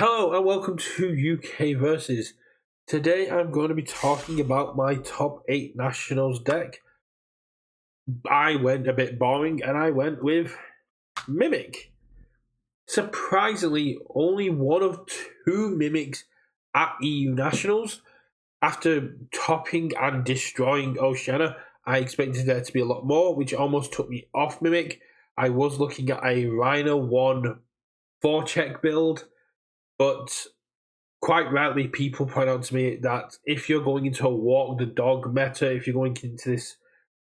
Hello and welcome to UK Versus. Today I'm going to be talking about my top 8 Nationals deck. I went a bit boring and I went with Mimic. Surprisingly, only one of two Mimics at EU Nationals. After topping and destroying Oceania, I expected there to be a lot more, which almost took me off Mimic. I was looking at a Rhino 1 4-check build, but quite rightly, people point out to me that if you're going into a walk the dog meta, if you're going into this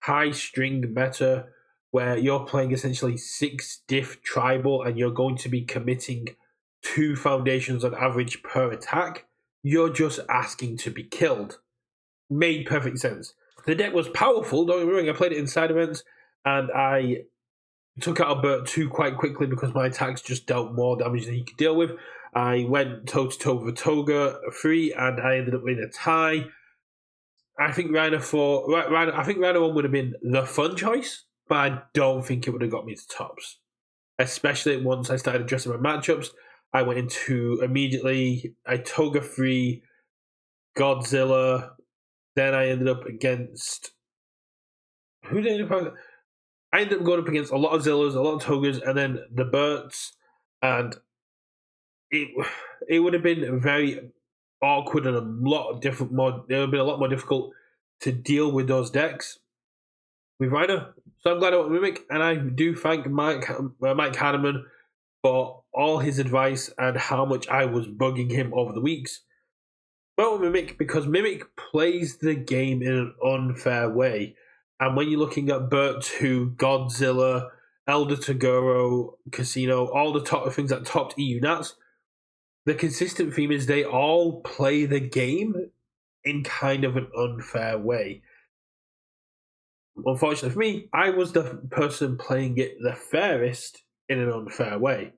high string meta where you're playing essentially 6 diff tribal and you're going to be committing 2 foundations on average per attack, you're just asking to be killed. Made perfect sense. The deck was powerful, don't get me wrong, I played it in side events and I took out a Burt 2 quite quickly because my attacks just dealt more damage than he could deal with. I went toe-to-toe with Toga 3 and I ended up in a tie. I think Rhino 1 would have been the fun choice, but I don't think it would have got me to tops. Especially once I started addressing my matchups. I went into immediately a Toga 3, Godzilla, then I ended up against... Who did I end up? I ended up going up against a lot of Zillas, a lot of Togas, and then the Burts, and it would have been very awkward and a lot of different more. It would have been a lot more difficult to deal with those decks with Rhino. So I'm glad I went Mimic, and I do thank Mike Hanneman for all his advice and how much I was bugging him over the weeks. Well, Mimic, because Mimic plays the game in an unfair way. And when you're looking at Burt 2, Godzilla, Elder Toguro, Casino, all the top things that topped EU Nats, the consistent theme is they all play the game in kind of an unfair way. Unfortunately for me, I was the person playing it the fairest in an unfair way.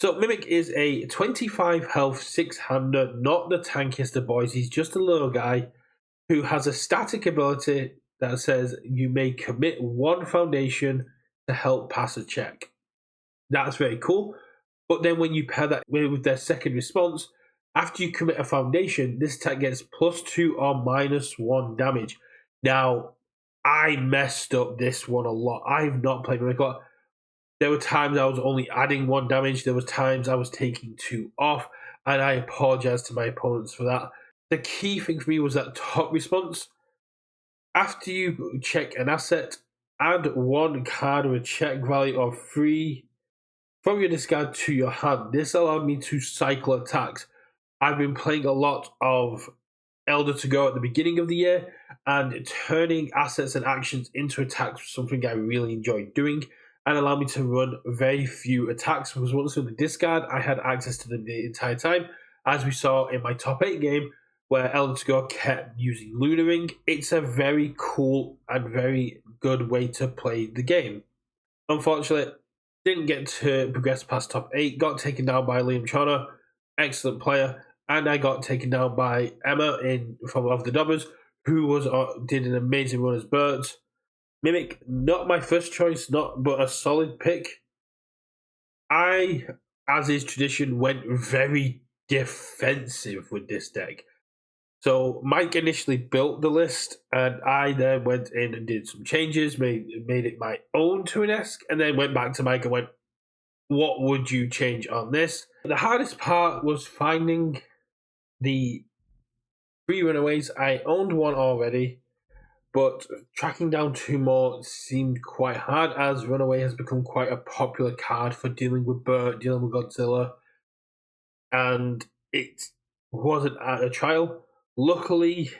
So Mimic is a 25 health 6-hander, not the tankiest of boys. He's just a little guy who has a static ability that says you may commit 1 foundation to help pass a check. That's very cool. But then when you pair that with their second response, after you commit a foundation, this attack gets +2 or -1 damage. Now, I messed up this one a lot. I've not played Mimic a lot. There were times I was only adding 1 damage. There was times I was taking 2 off. And I apologize to my opponents for that. The key thing for me was that top response. After you check an asset, add 1 card with a check value of 3 from your discard to your hand. This allowed me to cycle attacks. I've been playing a lot of Elder to Go at the beginning of the year, and turning assets and actions into attacks was something I really enjoyed doing, and allowed me to run very few attacks, because once in the discard, I had access to them the entire time, as we saw in my top 8 game, where Elder to Go kept using Lunar Ring. It's a very cool and very good way to play the game. Unfortunately, didn't get to progress past top 8, got taken down by Liam Chona, excellent player, and I got taken down by Emma from Of the Dobbers, who did an amazing run as Burt. Mimic, not my first choice, but a solid pick. I, as is tradition, went very defensive with this deck. So Mike initially built the list, and I then went in and did some changes, made it my own to an esque, and then went back to Mike and went, what would you change on this? The hardest part was finding the 3 runaways. I owned 1 already, but tracking down 2 more seemed quite hard, as Runaway has become quite a popular card for dealing with Burt, dealing with Godzilla, and it wasn't at a trial. Luckily,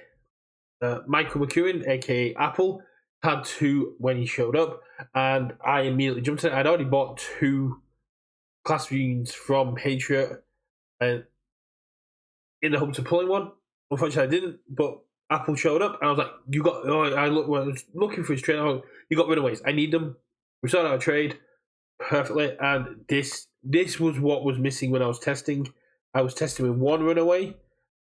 Michael McEwen, aka Apple, had 2 when he showed up, and I immediately jumped in. I'd already bought 2 class reunions from Patriot, and in the hopes of pulling one. Unfortunately, I didn't, but Apple showed up, and I was like, I was looking for his trade. You got runaways. I need them. We started our trade perfectly, and this was what was missing when I was testing. I was testing with 1 runaway.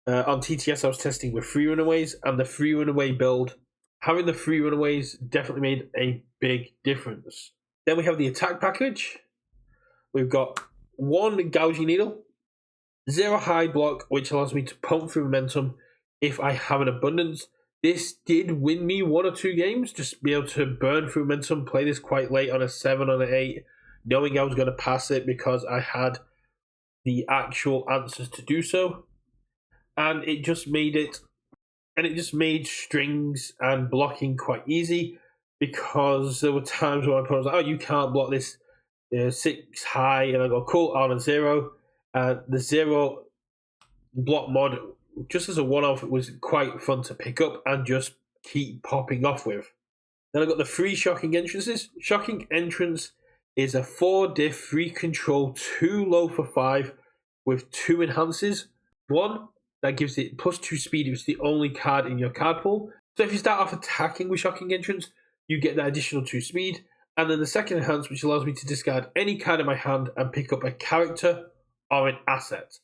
On TTS, I was testing with 3 runaways, and the 3 runaway build, having the 3 runaways definitely made a big difference. Then we have the attack package. We've got 1 gouging needle, Zero high block, which allows me to pump through momentum if I have an abundance. This did win me 1 or 2 games, just be able to burn through momentum, play this quite late on a 7, on an 8, knowing I was going to pass it because I had the actual answers to do so. And it just made strings and blocking quite easy, because there were times where my opponent was like, oh, you can't block this 6 high, and I go, cool, on a 0. The 0 block mod, just as a one-off, it was quite fun to pick up and just keep popping off with. Then I got the 3 shocking entrances. Shocking entrance is a 4 diff, 3 control, 2 low for 5 with 2 enhances. 1 that gives it +2 speed if it's the only card in your card pool. So if you start off attacking with shocking entrance, you get that additional 2 speed. And then the second enhance, which allows me to discard any card in my hand and pick up a character or an asset.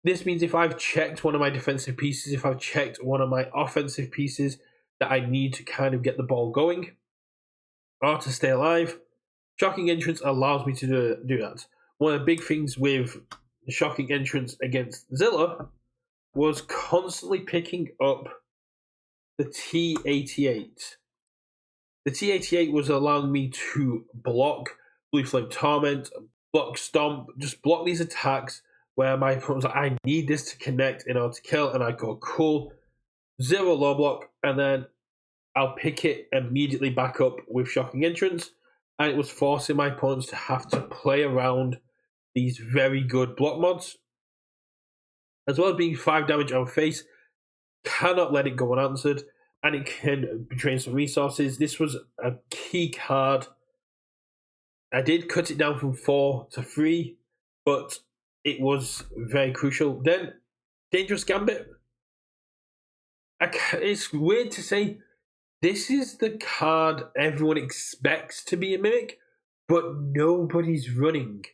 This means if I've checked one of my defensive pieces, if I've checked one of my offensive pieces that I need to kind of get the ball going or to stay alive, shocking entrance allows me to do that. One of the big things with shocking entrance against Zilla was constantly picking up the T88. The T88 was allowing me to block Blue Flame Torment, block Stomp, just block these attacks where my opponent was like, I need this to connect in order to kill, and I go, cool, 0 low block, and then I'll pick it immediately back up with shocking entrance, and it was forcing my opponents to have to play around these very good block mods. As well as being 5 damage on face, cannot let it go unanswered, and it can drain some resources. This was a key card. I did cut it down from 4 to 3, but it was very crucial. Then, Dangerous Gambit. It's weird to say, this is the card everyone expects to be a Mimic, but nobody's running.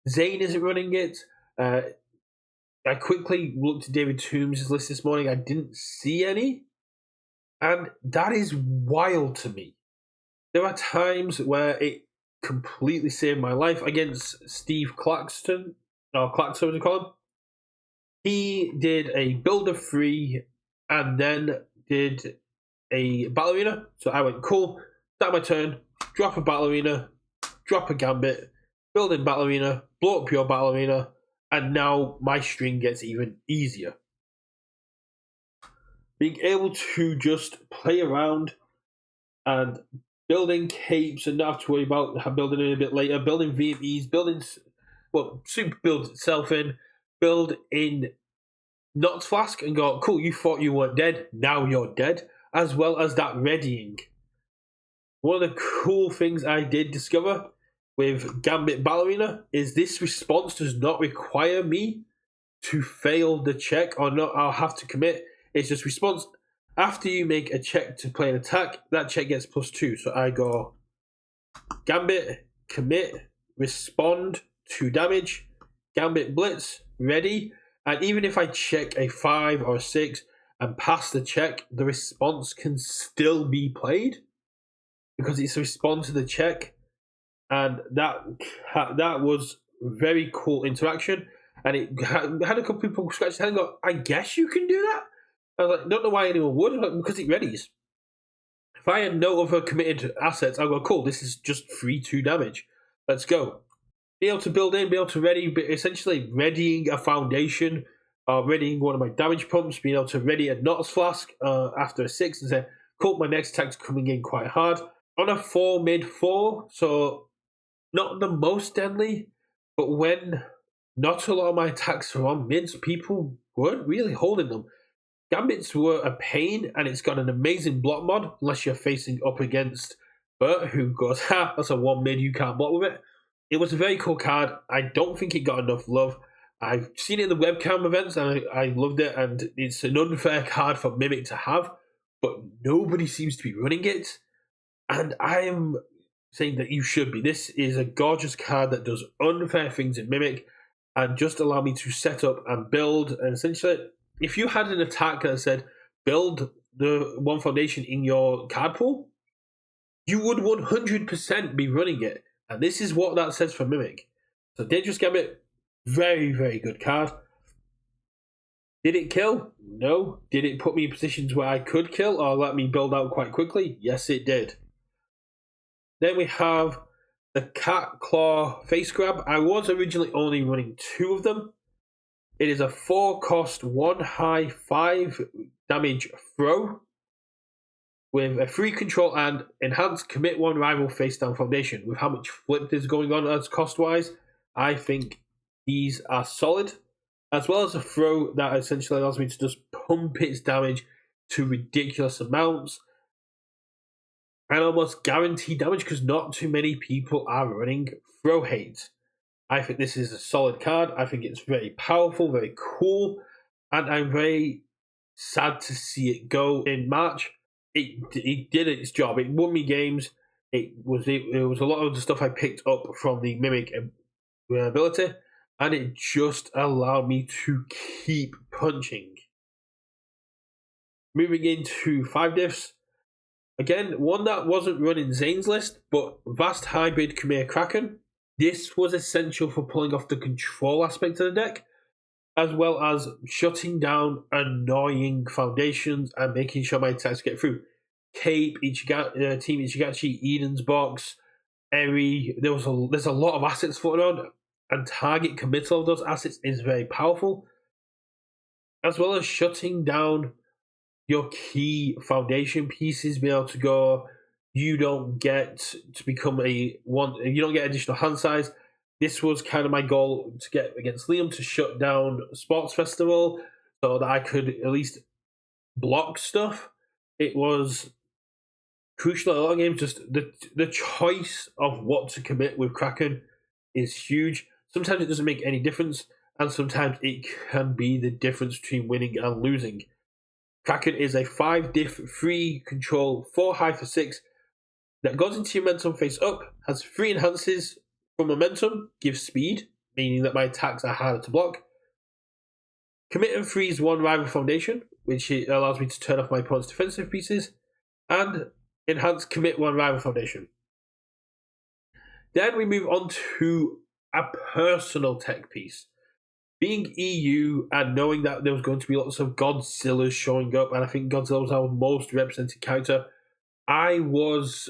Zane isn't running it. I quickly looked at David Toombs' list this morning. I didn't see any. And that is wild to me. There are times where it completely saved my life against Steve Claxton, or Claxton, what do you call him? He did a build of 3 and then did a Battle Arena. So I went, cool, start my turn, drop a Battle Arena, drop a Gambit, build in Battle Arena, blow up your Battle Arena, and now my string gets even easier. Being able to just play around and building capes and not have to worry about building it a bit later, building VMEs, super build itself in, build in Knots Flask and go, cool, you thought you weren't dead, now you're dead, as well as that readying. One of the cool things I did discover with Gambit Battle Arena is this response does not require me to fail the check or not. I'll have to commit. It's just response. After you make a check to play an attack, that check gets +2. So I go Gambit, commit, respond, 2 damage, Gambit Blitz, ready. And even if I check a 5 or a 6 and pass the check, the response can still be played because it's a response to the check. And that was very cool interaction. And it had a couple people scratch their head and go, I guess you can do that? I was like, don't know why anyone would, because it readies. If I had no other committed assets, I'd go, cool, this is just 3/2 damage. Let's go. Be able to build in, be able to ready, but essentially readying a foundation, readying one of my damage pumps, being able to ready a Knots Flask after a 6 and say, cool, my next attack's coming in quite hard. On a 4 mid-4, so not the most deadly, but when not a lot of my attacks are on mids, people weren't really holding them. Gambits were a pain, and it's got an amazing block mod, unless you're facing up against Bert, who goes, ha, that's a 1 mid, you can't block with it. It was a very cool card. I don't think it got enough love. I've seen it in the webcam events, and I loved it, and it's an unfair card for Mimic to have, but nobody seems to be running it, and I am saying that you should be. This is a gorgeous card that does unfair things in Mimic, and just allow me to set up and build, and essentially, if you had an attack that said, build the one foundation in your card pool, you would 100% be running it. And this is what that says for Mimic. So Dangerous Gambit, very, very good card. Did it kill? No. Did it put me in positions where I could kill or let me build out quite quickly? Yes, it did. Then we have the Cat Claw Face Grab. I was originally only running 2 of them. It is a 4-cost, 1 high, 5 damage throw with a free control and enhanced commit 1 rival face down foundation. With how much flip is going on as cost wise, I think these are solid. As well as a throw that essentially allows me to just pump its damage to ridiculous amounts and almost guarantee damage because not too many people are running throw hate. I think this is a solid card. I think it's very powerful, very cool, and I'm very sad to see it go in March. It did its job. It won me games. It was a lot of the stuff I picked up from the Mimic ability, and it just allowed me to keep punching. Moving into 5 diffs. Again, one that wasn't running Zane's list, but Vast Hybrid Khmer Kraken. This was essential for pulling off the control aspect of the deck, as well as shutting down annoying foundations and making sure my attacks get through. Cape, Team Ichigachi, Eden's Box, Eri. There's a lot of assets floating around, and target committal of those assets is very powerful, as well as shutting down your key foundation pieces, being able to go. You don't get to become you don't get additional hand size. This was kind of my goal to get against Liam to shut down Sports Festival so that I could at least block stuff. It was crucial in a lot of games. Just the choice of what to commit with Kraken is huge. Sometimes it doesn't make any difference, and sometimes it can be the difference between winning and losing. Kraken is a 5 diff, 3 control, 4 high for 6 that goes into your momentum face up, has 3 enhances for momentum, gives speed, meaning that my attacks are harder to block. Commit and freeze 1 rival foundation, which allows me to turn off my opponent's defensive pieces, and enhance commit 1 rival foundation. Then we move on to a personal tech piece. Being EU and knowing that there was going to be lots of Godzillas showing up, and I think Godzilla was our most represented character, I was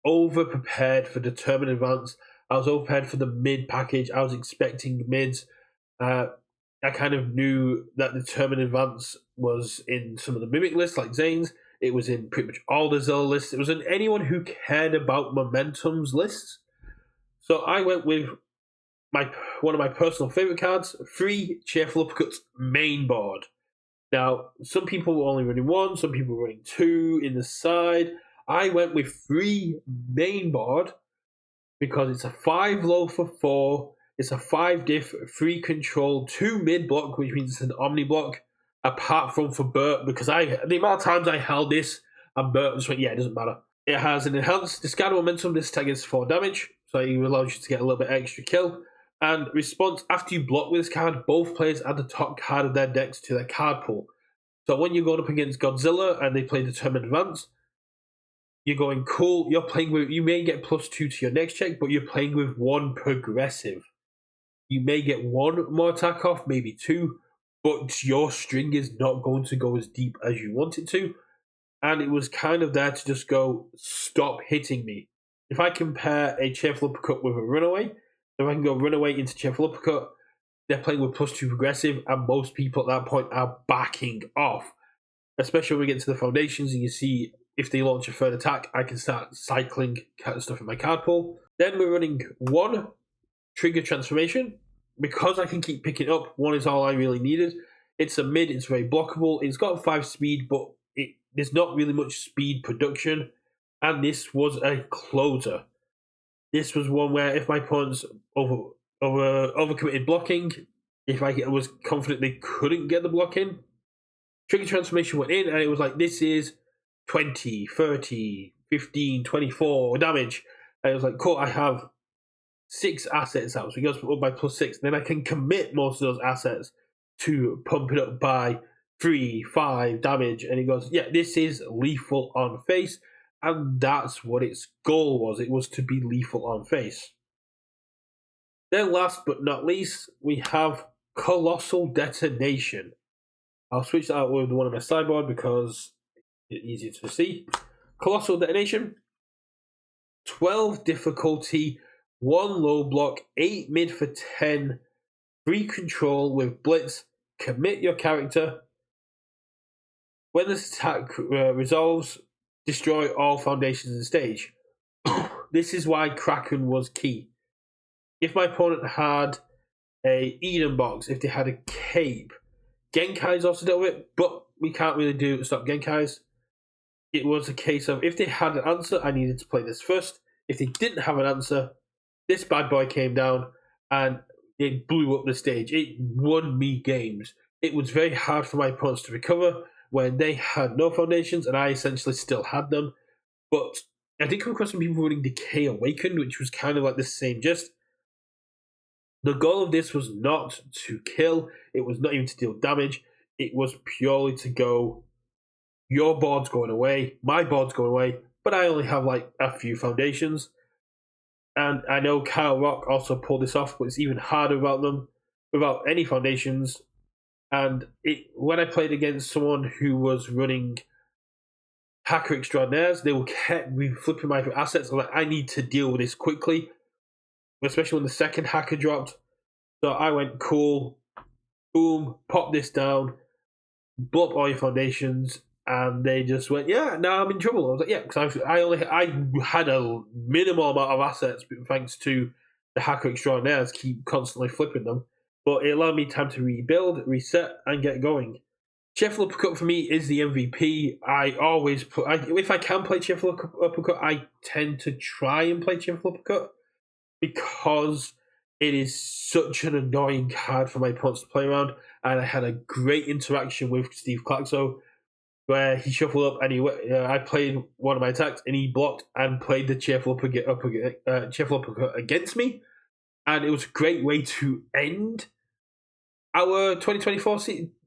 over prepared for Determined Advance. I was over prepared for the mid package. I was expecting mids. I kind of knew that Determined Advance was in some of the Mimic lists, like Zane's. It was in pretty much all the Zilla lists. It was in anyone who cared about Momentum's lists. So I went with one of my personal favorite cards, 3 Cheerful Uppercuts main board. Now, some people were only running 1, some people were running 2 in the side. I went with 3 main board because it's a 5 low for 4, it's a 5 diff, 3 control, 2 mid block, which means it's an omni block, apart from for Bert, because the amount of times I held this and Bert just went, yeah, it doesn't matter. It has an enhanced discard momentum. This tag is 4 damage, so it allows you to get a little bit extra kill. And response, after you block with this card, both players add the top card of their decks to their card pool. So when you're going up against Godzilla and they play Determined Advance, you're going, cool, you're playing with, you may get +2 to your next check, but you're playing with 1 progressive. You may get 1 more attack off, maybe 2, but your string is not going to go as deep as you want it to. And it was kind of there to just go, stop hitting me. If I compare a Cheerful Uppercut with a Runaway, if I can go Runaway into Cheerful Uppercut, they're playing with +2 progressive, and most people at that point are backing off. Especially when we get to the foundations and you see if they launch a third attack, I can start cycling stuff in my card pool. Then we're running 1 Trigger Transformation. Because I can keep picking up, 1 is all I really needed. It's a mid, it's very blockable, it's got 5 speed, but there's not really much speed production. And this was a closer. This was one where if my opponent's overcommitted blocking, if I was confident they couldn't get the block in, Trigger Transformation went in, and it was like, this is 20, 30, 15, 24 damage. And it was like, cool, I have 6 assets out, so he goes up by +6. Then I can commit most of those assets to pump it up by 3, 5 damage. And he goes, yeah, this is lethal on face. And that's what its goal was. It was to be lethal on face. Then last but not least, we have Colossal Detonation. I'll switch that out with one of my sideboard because it's easier to see. Colossal Detonation. 12 difficulty, 1 low block, 8 mid for 10, free control with Blitz. Commit your character. When this attack resolves, destroy all foundations in stage. This is why Kraken was key. If my opponent had a Eden box, if they had a cape, Genkai's also dealt with it, but we can't really stop Genkai's. It was a case of if they had an answer, I needed to play this first. If they didn't have an answer, this bad boy came down and it blew up the stage. It won me games. It was very hard for my opponents to recover when they had no foundations and I essentially still had them. But I did come across some people running Decay Awakened, which was kind of like the same gist. The goal of this was not to kill. It was not even to deal damage. It was purely to go, your board's going away, my board's going away, but I only have like a few foundations. And I know Kyle Rock also pulled this off, but it's even harder without any foundations. And when I played against someone who was running Hacker Extraordinaires, they will kept flipping my assets. I'm like, I need to deal with this quickly, especially when the second hacker dropped. So I went, cool, boom, pop this down, blow up all your foundations, and they just went, yeah, now I'm in trouble. I was like, yeah, because I had a minimal amount of assets thanks to the Hacker Extraordinaires keep constantly flipping them. But it allowed me time to rebuild, reset, and get going. Sheffield Uppercut for me is the MVP. I always if I can play Sheffield Uppercut, I tend to try and play Sheffield Uppercut because it is such an annoying card for my opponents to play around. And I had a great interaction with Steve Clarkso where he shuffled up and I played one of my attacks and he blocked and played the Cheerful Uppercut against me. And it was a great way to end our 2024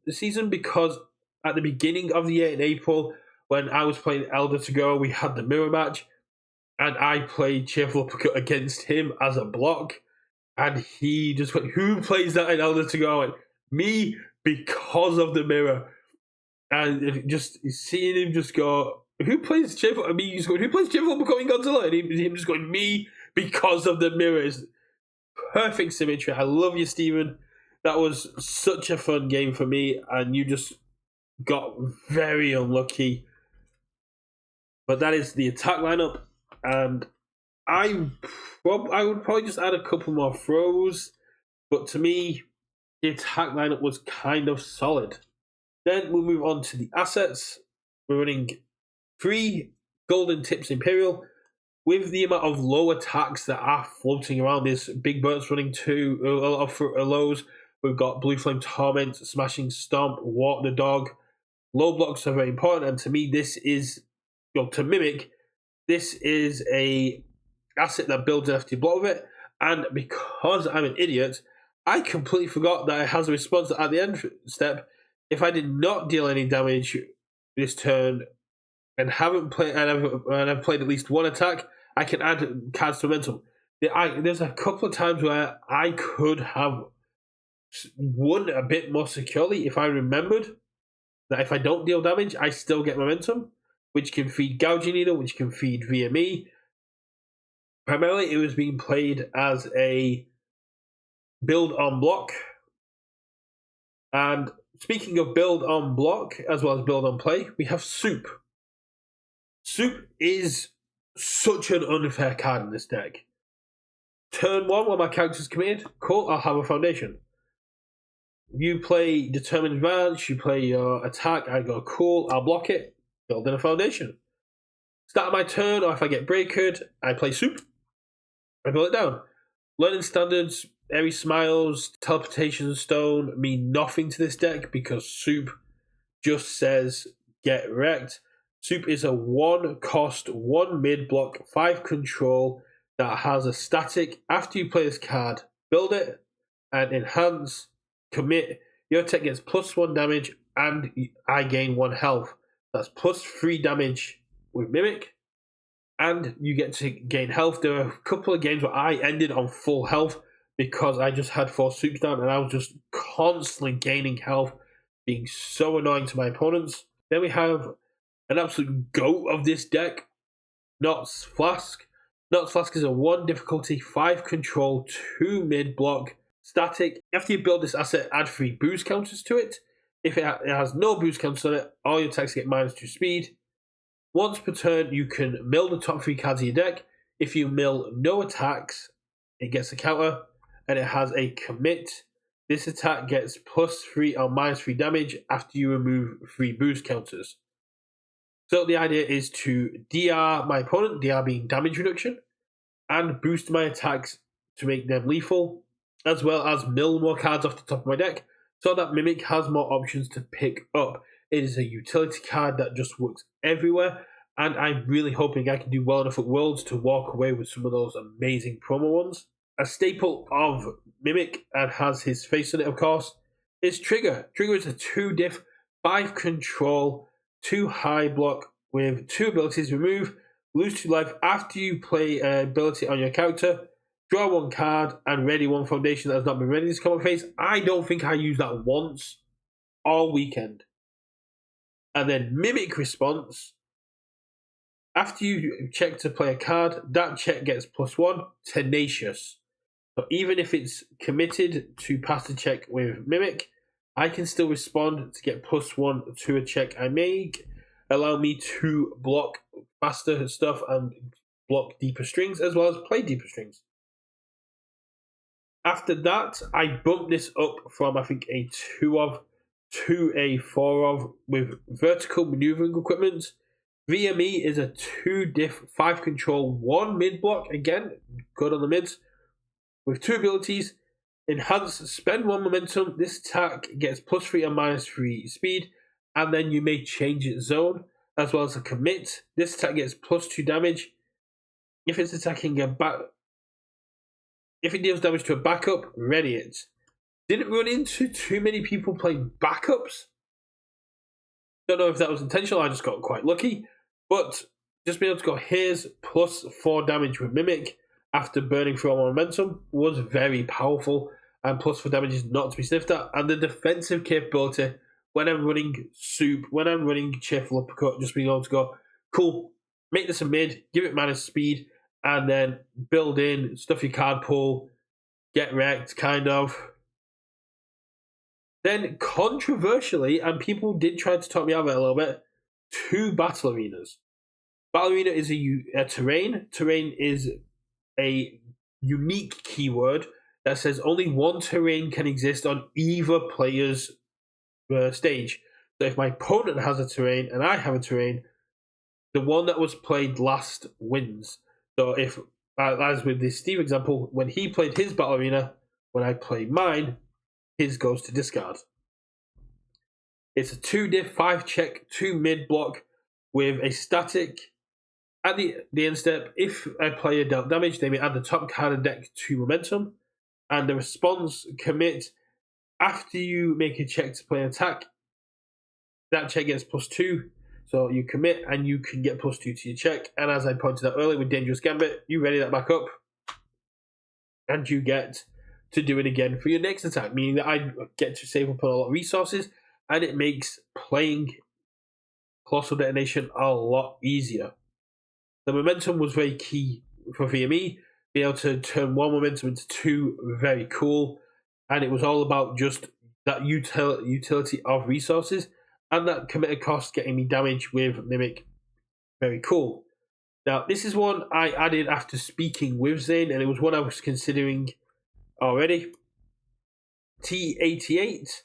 season because at the beginning of the year in April, when I was playing Elder to Go, we had the mirror match and I played Cheerful Uppercut against him as a block. And he just went, who plays that in Elder to Go? I went, me, because of the mirror. And just seeing him just go, who plays Cheerful? I mean, he's going, who plays Cheerful Uppercut in Godzilla? And him just going, me, because of the mirror. It's perfect symmetry. I love you, Steven. That was such a fun game for me, and you just got very unlucky. But that is the attack lineup, and I would probably just add a couple more throws, but to me, the attack lineup was kind of solid. Then we'll move on to the assets. We're running 3 Golden Tips Imperial. With the amount of low attacks that are floating around, this Big Bird's running 2, a lot of lows. We've got Blue Flame Torment, Smashing Stomp, Walk the Dog. Low blocks are very important, and to me, this is, to Mimic, this is a asset that builds an FT block with it, and because I'm an idiot, I completely forgot that it has a response at the end step. If I did not deal any damage this turn and I've played at least one attack, I can add cards to momentum. There's a couple of times where I could have won a bit more securely if I remembered that if I don't deal damage, I still get momentum, which can feed Gouging Needle, which can feed VME. Primarily, it was being played as a build on block. And speaking of build on block, as well as build on play, we have Soup. Soup is such an unfair card in this deck. Turn 1, when my character's committed, cool, I'll have a foundation. You play Determined Advance, you play your attack, I go, cool, I'll block it, build in a foundation. Start my turn, or if I get breakered, I play Soup, I build it down. Learning Standards, Airy Smiles, Teleportation Stone mean nothing to this deck because Soup just says get wrecked. Soup is a 1 cost, 1 mid block, 5 control that has a static. After you play this card, build it and enhance. Commit, your tech gets +1 damage and I gain 1 health. That's +3 damage with Mimic, and you get to gain health. There are a couple of games where I ended on full health because I just had 4 soups down and I was just constantly gaining health being so annoying to my opponents. Then we have an absolute goat of this deck, Knott's Flask. Knott's Flask is a 1 difficulty, 5 control, 2 mid block, static. After you build this asset, add 3 boost counters to it. If it has no boost counters on it, all your attacks get -2 speed. Once per turn, you can mill the top 3 cards of your deck. If you mill no attacks, it gets a counter, and it has a commit. This attack gets +3 or -3 damage after you remove 3 boost counters. So the idea is to DR my opponent, DR being damage reduction, and boost my attacks to make them lethal, as well as mill more cards off the top of my deck, so that Mimic has more options to pick up. It is a utility card that just works everywhere, and I'm really hoping I can do well enough at Worlds to walk away with some of those amazing promo ones. A staple of Mimic, and has his face on it of course, is Trigger. Trigger is a 2 diff, 5 control, 2 high block with 2 abilities: remove, lose 2 life after you play an ability on your character, draw 1 card, and ready 1 foundation that has not been ready this common phase. I don't think I used that once all weekend. And then Mimic response. After you check to play a card, that check gets +1, Tenacious. So even if it's committed to pass the check with Mimic, I can still respond to get +1 to a check I make, allow me to block faster stuff and block deeper strings, as well as play deeper strings. After that, I bumped this up from, I think, a 2 of to a 4 of with vertical maneuvering equipment. VME is a 2 diff, 5 control, 1 mid block, again, good on the mids, with 2 abilities: enhance, spend 1 momentum. This attack gets +3 and -3 speed, and then you may change its zone, as well as a commit. This attack gets +2 damage. If it's attacking if it deals damage to a backup, ready it. Didn't run into too many people playing backups. Don't know if that was intentional, I just got quite lucky. But just being able to go, here's +4 damage with Mimic after burning through all momentum was very powerful, and +4 damage is not to be sniffed at. And the defensive capability, when I'm running Soup, when I'm running Cheerful Uppercut, just being able to go, cool, make this a mid, give it minus speed, and then build in, stuff your card pool, get wrecked, kind of. Then, controversially, and people did try to talk me out of it a little bit, 2 battle arenas. Battle arena is a terrain. Terrain is a unique keyword that says only 1 terrain can exist on either player's stage. So if my opponent has a terrain and I have a terrain, the one that was played last wins. So if, as with this Steve example, when he played his battle arena, when I play mine, his goes to discard. It's a 2 diff, 5 check, 2 mid block with a static. At the end step, if a player dealt damage, they may add the top card of deck to momentum. And the response commit, after you make a check to play an attack, that check gets +2. So you commit and you can get +2 to your check. And as I pointed out earlier with Dangerous Gambit, you ready that back up and you get to do it again for your next attack, meaning that I get to save up a lot of resources, and it makes playing Colossal Detonation a lot easier. The momentum was very key for VME, being able to turn 1 momentum into 2, very cool, and it was all about just that utility of resources, and that committed cost getting me damage with Mimic, very cool. Now, this is one I added after speaking with Zane, and it was one I was considering already. T88,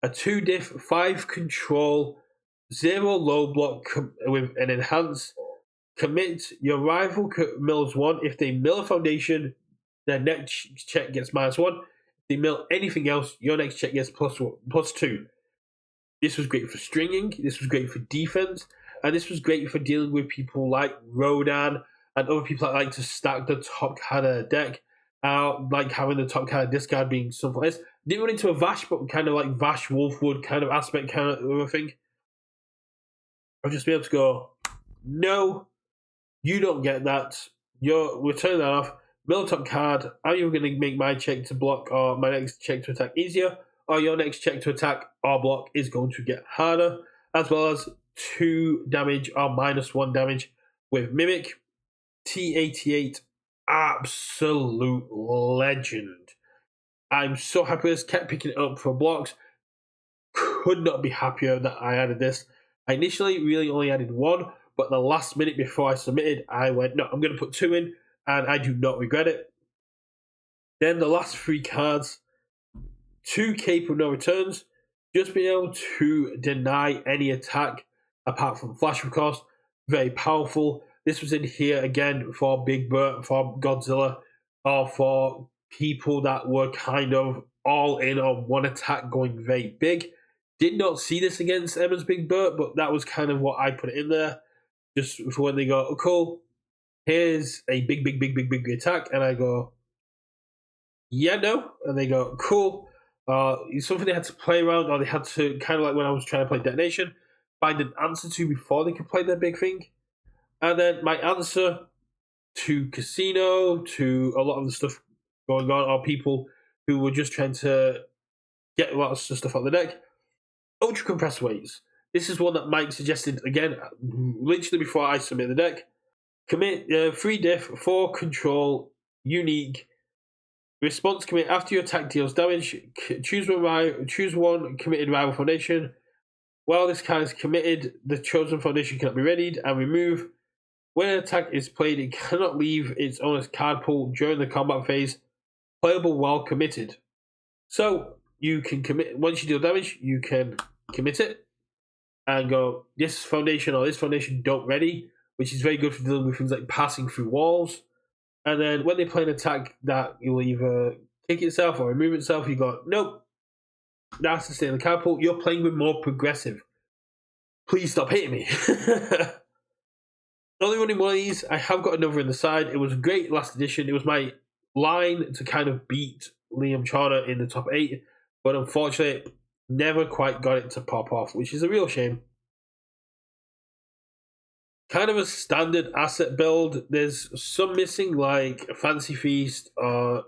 a 2 diff, 5 control, 0 low block with an enhance. Commit, your rival mills 1. If they mill a foundation, their next check gets -1. If they mill anything else, your next check gets +2. This was great for stringing, this was great for defense, and this was great for dealing with people like Rodan and other people that like to stack the top card of the deck, like having the top card of discard being something like this. Didn't run into a Vash, but kind of like Vash Wolfwood kind of aspect, kind of thing. I'll just be able to go, no, you don't get that. We're turning that off. Mill top card. Are you going to make my check to block or my next check to attack easier? or your next check to attack or block is going to get harder, as well as 2 damage or -1 damage with Mimic. T88, absolute legend. I'm so happy this, kept picking it up for blocks. Could not be happier that I added this. I initially really only added 1, but the last minute before I submitted, I went, no, I'm going to put 2 in, and I do not regret it. Then the last 3 cards, 2 Cape of No Returns, just being able to deny any attack, apart from Flash, of course, very powerful. This was in here again for Big Bert, for Godzilla, or for people that were kind of all in on one attack going very big. Did not see this against Emma's Big Bert, but that was kind of what I put in there. Just for when they go, oh, cool, here's a big attack. And I go, yeah, no. And they go, cool. Something they had to play around, or they had to, kind of like when I was trying to play Detonation, find an answer to before they could play their big thing. And then my answer to Casino, to a lot of the stuff going on, or people who were just trying to get a lot of stuff on the deck, Ultra Compressed Weights. This is one that Mike suggested, again, literally before I submit the deck. Commit 3 diff, 4 control, unique. Response commit after your attack deals damage. Choose one committed rival foundation. While this card is committed, the chosen foundation cannot be readied, and remove. When an attack is played, it cannot leave its owner's card pool during the combat phase. Playable while committed. So you can commit, once you deal damage, you can commit it and go, this foundation or this foundation don't ready, which is very good for dealing with things like passing through walls. And then when they play an attack that will either kick itself or remove itself, you go, nope, that's to stay in the card pool. You're playing with more progressive. Please stop hitting me. Only running one of these. I have got another in the side. It was a great last edition. It was my line to kind of beat Liam Chorner in the top 8, but unfortunately, never quite got it to pop off, which is a real shame. Kind of a standard asset build. There's some missing, like Fancy Feast or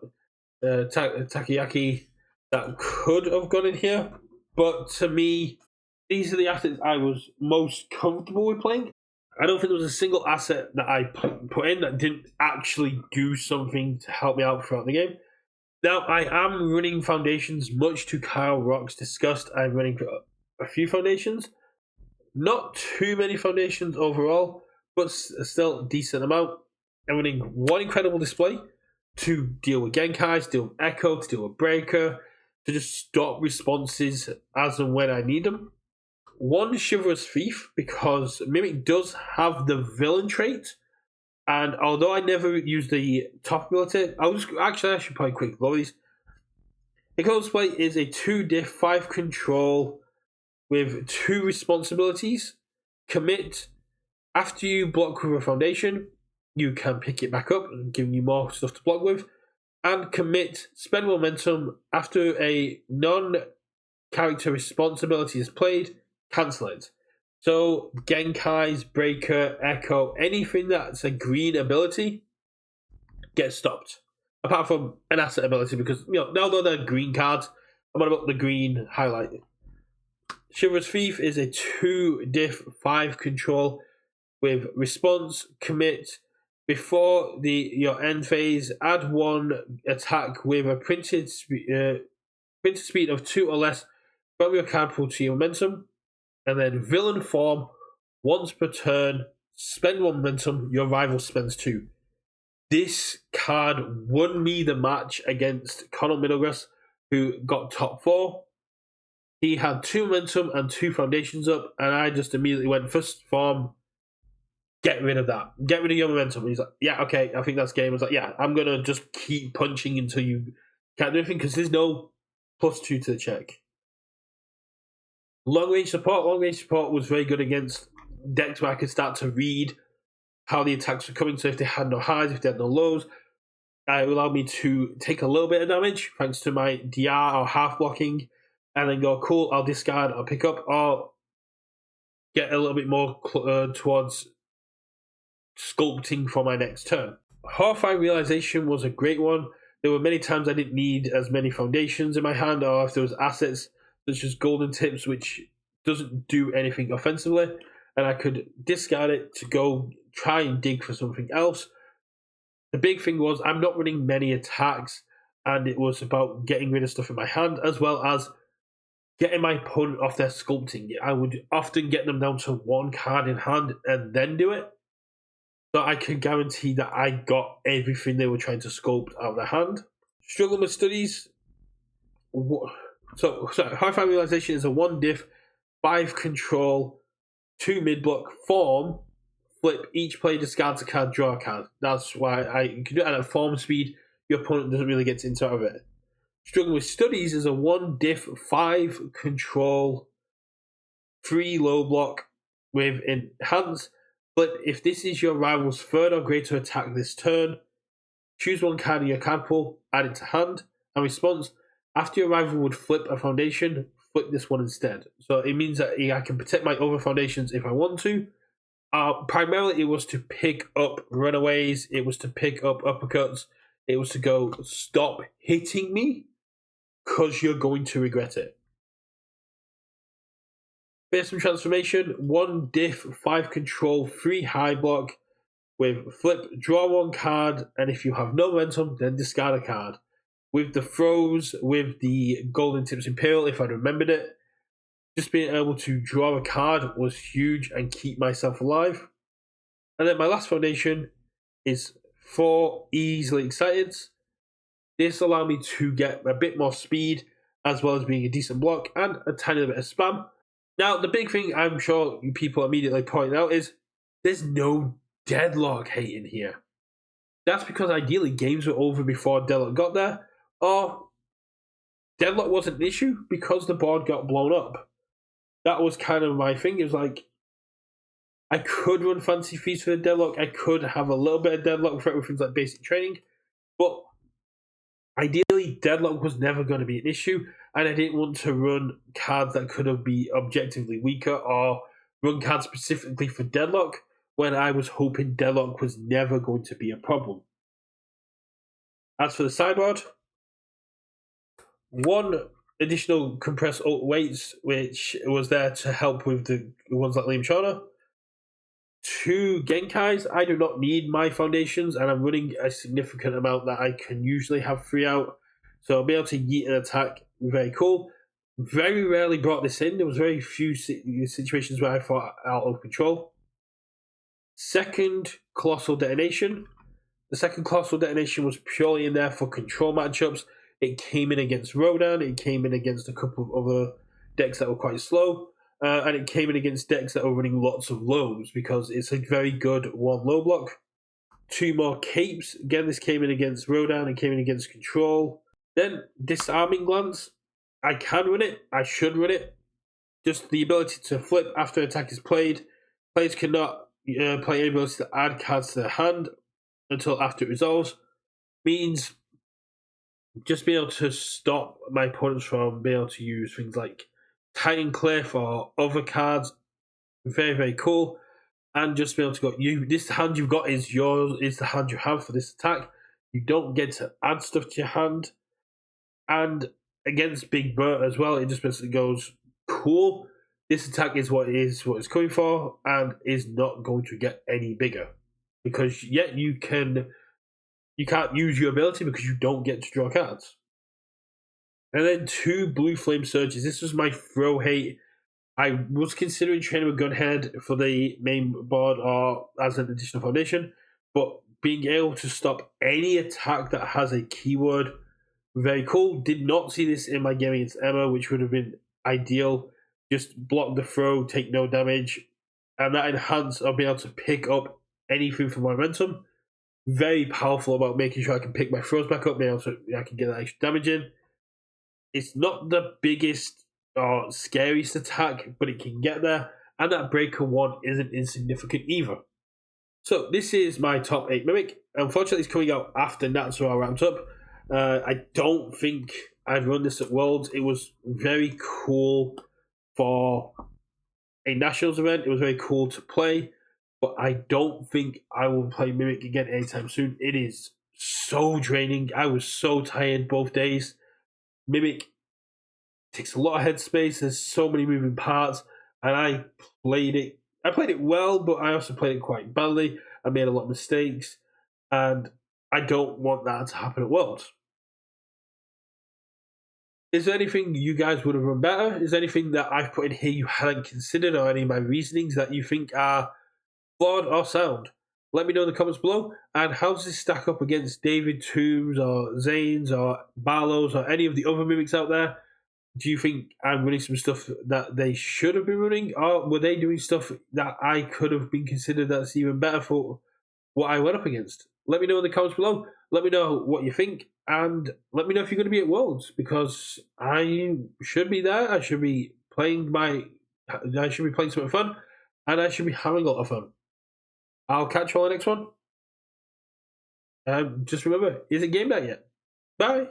Takoyaki, that could have gone in here, but to me, these are the assets I was most comfortable with playing. I don't think there was a single asset that I put in that didn't actually do something to help me out throughout the game. Now, I am running foundations, much to Kyle Rock's disgust. I'm running a few foundations. Not too many foundations overall, but still a decent amount. I'm running one incredible display to deal with Genkais, to deal with Echo, to deal with Breaker, to just stop responses as and when I need them. One Chivalrous Thief, because Mimic does have the villain trait, and although I never use the top ability, I should probably quick blow these. Echo Display is a 2 diff 5 control with 2 responsibilities. Commit. After you block with a foundation, you can pick it back up, giving you more stuff to block with. And commit. Spend momentum. After a non-character responsibility is played, cancel it. So Genkai's, Breaker, Echo, anything that's a green ability gets stopped. Apart from an asset ability, because now though they're green cards, I'm on about the green highlight. Chivalrous Thief is a 2 diff 5 control with response, commit. Before your end phase, add 1 attack with a printed speed of 2 or less from your card pool to your momentum. And then villain form, once per turn, spend 1 momentum, your rival spends 2. This card won me the match against Conor Middlegrass, who got top 4. He had 2 momentum and 2 foundations up, and I just immediately went, first form, get rid of that. Get rid of your momentum. And he's like, yeah, okay, I think that's game. I was like, yeah, I'm going to just keep punching until you can't do anything, because there's no +2 to the check. Long range support was very good against decks where I could start to read how the attacks were coming. So if they had no highs, if they had no lows, it allowed me to take a little bit of damage thanks to my DR or half blocking, and then go, cool, I'll discard, I'll pick up, or get a little bit more towards sculpting for my next turn. Horrifying Realization was a great one. There were many times I didn't need as many foundations in my hand, or if there was assets such as golden tips, which doesn't do anything offensively, and I could discard it to go try and dig for something else. The big thing was I'm not running many attacks, and it was about getting rid of stuff in my hand as well as getting my opponent off their sculpting. I would often get them down to one card in hand and then do it. So I can guarantee that I got everything they were trying to sculpt out of their hand. Struggling with studies. So High-Fi Realization is a 1 diff, 5 control, 2 mid block form. Flip, each player discards a card, draw a card. That's why you can do it at form speed. Your opponent doesn't really get into out of it. Struggling with Studies is a 1 diff, 5 control, 3 low block with enhance. But if this is your rival's third or greater attack this turn, choose one card in your card pool, add it to hand, and response. After your rival would flip a foundation, flip this one instead. So it means that I can protect my other foundations if I want to. Primarily, it was to pick up runaways, it was to pick up uppercuts, it was to go, stop hitting me, because you're going to regret it. Fearsome Transformation, 1 diff, 5 control, 3 high block, with flip, draw 1 card, and if you have no momentum, then discard a card. With the throws, with the Golden Tips Imperial, if I remembered it, just being able to draw a card was huge and keep myself alive. And then my last foundation is 4 Easily Excited. This allowed me to get a bit more speed, as well as being a decent block and a tiny bit of spam. Now, the big thing I'm sure people immediately point out is there's no deadlock hate in here. That's because ideally games were over before deadlock got there, or deadlock wasn't an issue because the board got blown up. That was kind of my thing. It was like, I could run Fancy Feast for the deadlock, I could have a little bit of deadlock for things like basic training, but ideally deadlock was never going to be an issue, and I didn't want to run cards that could have been objectively weaker or run cards specifically for deadlock when I was hoping deadlock was never going to be a problem. As for the sideboard, 1 additional compressed alt weights, which was there to help with the ones like Liam Shauna. 2 Genkais. I do not need my foundations, and I'm running a significant amount that I can usually have 3 out. So I'll be able to yeet an attack. Very cool. Very rarely brought this in. There was very few situations where I thought out of control. 2nd Colossal Detonation. The 2nd Colossal Detonation was purely in there for control matchups. It came in against Rodan. It came in against a couple of other decks that were quite slow. And it came in against decks that were running lots of lows because it's a very good 1 low block. 2 more Capes. Again, this came in against Rodan and came in against Control. Then Disarming Glance. I can run it. I should run it. Just the ability to flip after attack is played. Players cannot play any ability to add cards to their hand until after it resolves. Means just being able to stop my opponents from being able to use things like Titan Cliff or other cards. Very, very cool. And just be able to go, this hand you've got is yours, is the hand you have for this attack. You don't get to add stuff to your hand. And against Big Bert as well, it just basically goes, cool, this attack is what it's coming for, and is not going to get any bigger. Because yet you can't use your ability because you don't get to draw cards. And then 2 Blue Flame Surges. This was my throw hate. I was considering training with Gunhead for the main board or as an additional foundation, but being able to stop any attack that has a keyword, very cool. Did not see this in my game against Emma, which would have been ideal. Just block the throw, take no damage, and that enhance I'll be able to pick up anything from momentum. Very powerful about making sure I can pick my throws back up, I can get that extra damage in. It's not the biggest or scariest attack, but it can get there, and that Breaker 1 isn't insignificant either. So this is my top 8 Mimic. Unfortunately, it's coming out after Natsu are ramped up. I don't think I'd run this at Worlds. It was very cool for a Nationals event. It was very cool to play, but I don't think I will play Mimic again anytime soon. It is so draining. I was so tired both days. Mimic takes a lot of headspace. There's so many moving parts, and I played it. I played it well, but I also played it quite badly. I made a lot of mistakes, and I don't want that to happen at Worlds. Is there anything you guys would have run better? Is there anything that I've put in here you hadn't considered, or any of my reasonings that you think are flawed or sound? Let me know in the comments below. And how does this stack up against David Toombs or Zane's or Barlow's or any of the other mimics out there? Do you think I'm running some stuff that they should have been running, or were they doing stuff that I could have been considered that's even better for what I went up against? Let me know in the comments below. Let me know what you think, and let me know if you're going to be at Worlds, because I should be there. I should be playing something fun, and I should be having a lot of fun. I'll catch you on the next one. Just remember, is it game night yet? Bye.